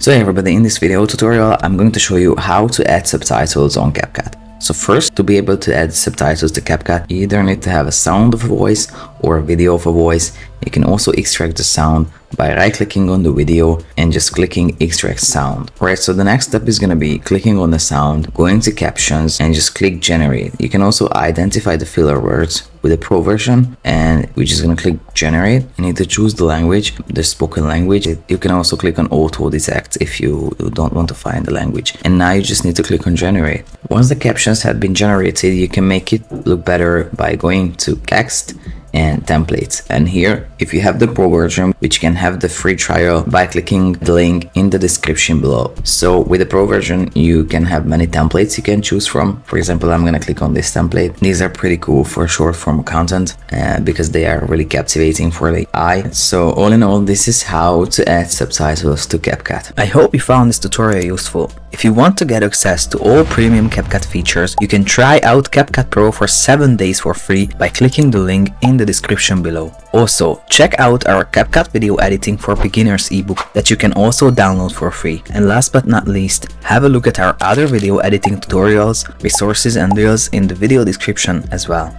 So hey everybody, in this video tutorial I'm going to show you how to add subtitles on CapCut. So first, to be able to add subtitles to CapCut, you either need to have a sound of a voice or a video of a voice. You can also extract the sound by right-clicking on the video and just clicking extract sound. Alright, so the next step is going to be clicking on the sound, going to captions and just click generate. You can also identify the filler words with the pro version and we're just going to click generate. You need to choose the language, the spoken language. You can also click on auto detect if you don't want to find the language. And now you just need to click on generate. Once the captions have been generated, you can make it look better by going to text and templates, and here if you have the pro version, which can have the free trial by clicking the link in the description below. So with the pro version you can have many templates you can choose from. For example, I'm gonna click on this template. These are pretty cool for short form content because they are really captivating for the eye. So all in all, this is how to add subtitles to CapCut. I hope you found this tutorial useful. If you want to get access to all premium CapCut features, you can try out CapCut Pro for 7 days for free by clicking the link in the description below. Also, check out our CapCut video editing for beginners ebook that you can also download for free. And last but not least, have a look at our other video editing tutorials, resources and deals in the video description as well.